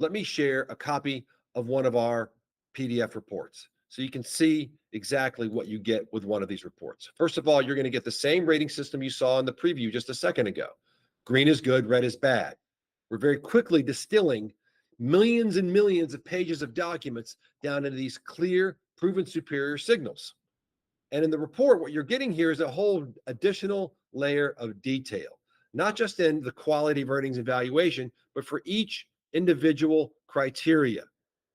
let me share a copy of one of our PDF reports so you can see exactly what you get with one of these reports. First of all, you're going to get the same rating system you saw in the preview just a second ago. Green is good, red is bad. We're very quickly distilling millions and millions of pages of documents down into these clear, proven superior signals. And in the report, what you're getting here is a whole additional layer of detail, not just in the quality of earnings and valuation, but for each individual criteria.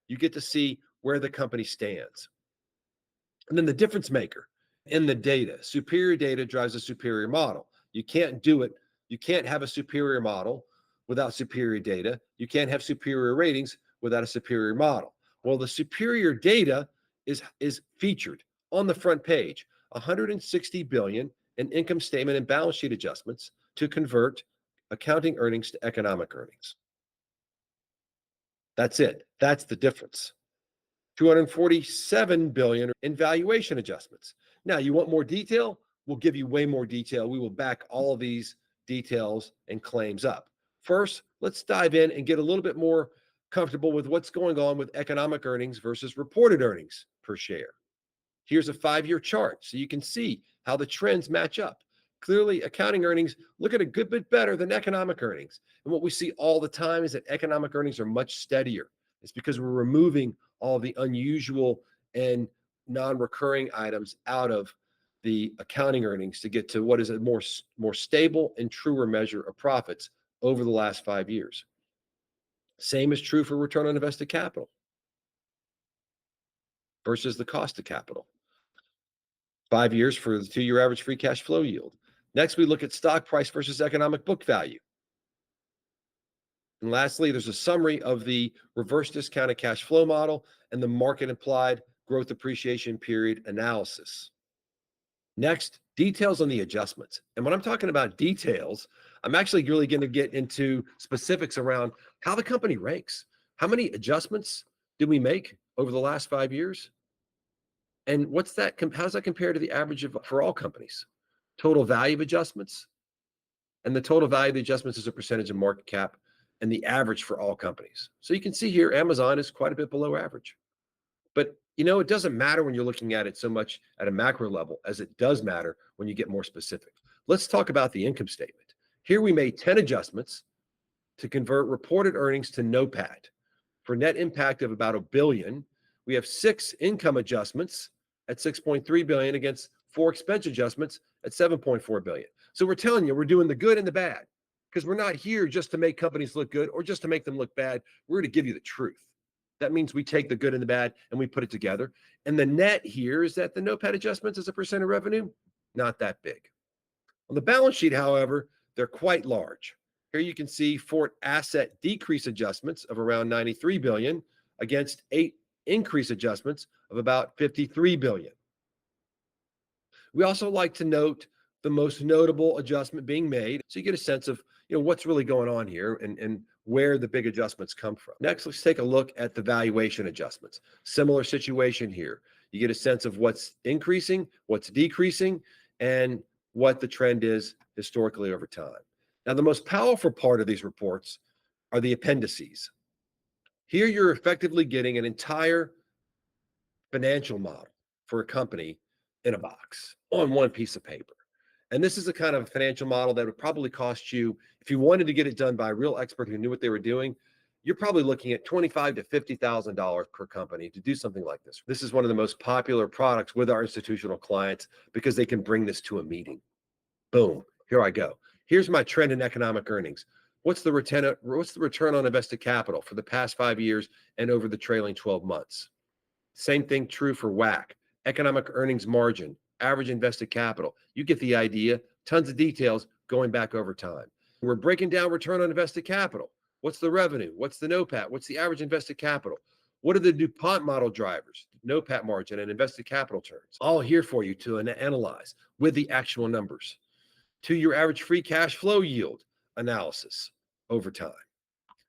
You get to see where the company stands. And then the difference maker in the data. Superior data drives a superior model. You can't do it. You can't have a superior model without superior data. You can't have superior ratings without a superior model. Well, the superior data is featured on the front page. 160 billion in income statement and balance sheet adjustments to convert accounting earnings to economic earnings. That's it. That's the difference. 247 billion in valuation adjustments. Now, you want more detail? We'll give you way more detail. We will back all of these details and claims up. First, let's dive in and get a little bit more comfortable with what's going on with economic earnings versus reported earnings per share. Here's a 5-year chart so you can see how the trends match up. Clearly, accounting earnings look at a good bit better than economic earnings. And what we see all the time is that economic earnings are much steadier. It's because we're removing all the unusual and non-recurring items out of the accounting earnings to get to what is a more stable and truer measure of profits over the last 5 years. Same is true for return on invested capital versus the cost of capital. 5 years for the 2-year average free cash flow yield. Next, we look at stock price versus economic book value. And lastly, there's a summary of the reverse discounted cash flow model and the market implied growth appreciation period analysis. Next, details on the adjustments. And when I'm talking about details, I'm actually really going to get into specifics around how the company ranks. How many adjustments did we make over the last 5 years? And what's that? How does that compare to the average for all companies? Total value of adjustments. And the total value of the adjustments is a percentage of market cap and the average for all companies. So you can see here, Amazon is quite a bit below average. But it doesn't matter when you're looking at it so much at a macro level as it does matter when you get more specific. Let's talk about the income statement. Here we made 10 adjustments to convert reported earnings to NOPAT for net impact of about $1 billion. We have 6 income adjustments at 6.3 billion against 4 expense adjustments at 7.4 billion. So we're telling you, we're doing the good and the bad because we're not here just to make companies look good or just to make them look bad. We're to give you the truth. That means we take the good and the bad and we put it together. And the net here is that the NOPAT adjustments as a percent of revenue, not that big. On the balance sheet, however, they're quite large. Here you can see 4 asset decrease adjustments of around 93 billion against 8 increase adjustments of about 53 billion. We also like to note the most notable adjustment being made, so you get a sense of what's really going on here and where the big adjustments come from. Next, let's take a look at the valuation adjustments. Similar situation here. You get a sense of what's increasing, what's decreasing, and what the trend is historically over time. Now, the most powerful part of these reports are the appendices. Here you're effectively getting an entire financial model for a company in a box on one piece of paper. And this is the kind of financial model that would probably cost you, if you wanted to get it done by a real expert who knew what they were doing, you're probably looking at $25,000 to $50,000 per company to do something like this. This is one of the most popular products with our institutional clients because they can bring this to a meeting. Boom, here I go. Here's my trend in economic earnings. What's the return on invested capital for the past 5 years and over the trailing 12 months? Same thing true for WACC, economic earnings margin, average invested capital. You get the idea. Tons of details going back over time. We're breaking down return on invested capital. What's the revenue? What's the NOPAT? What's the average invested capital? What are the DuPont model drivers? NOPAT margin and invested capital turns. All here for you to analyze with the actual numbers. 2-year average free cash flow yield analysis over time.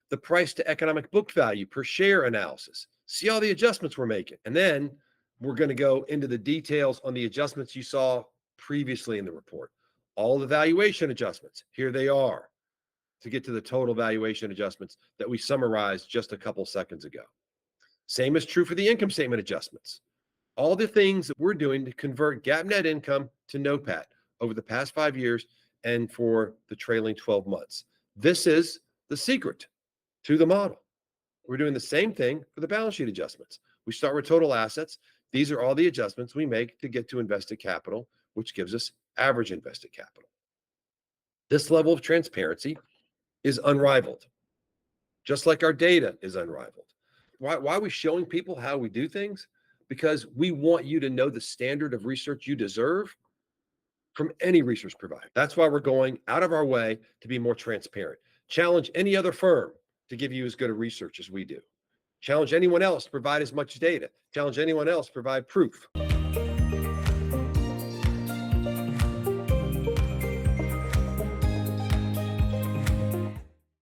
The price to economic book value per share analysis. See all the adjustments we're making. And then we're going to go into the details on the adjustments you saw previously in the report. All the valuation adjustments, here they are. to get to the total valuation adjustments that we summarized just a couple seconds ago. Same is true for the income statement adjustments. All the things that we're doing to convert GAAP net income to NOPAT over the past 5 years and for the trailing 12 months. This is the secret to the model. We're doing the same thing for the balance sheet adjustments. We start with total assets. These are all the adjustments we make to get to invested capital, which gives us average invested capital. This level of transparency is unrivaled, just like our data is unrivaled. Why are we showing people how we do things? Because we want you to know the standard of research you deserve from any research provider. That's why we're going out of our way to be more transparent. Challenge any other firm to give you as good a research as we do. Challenge anyone else to provide as much data. Challenge anyone else to provide proof.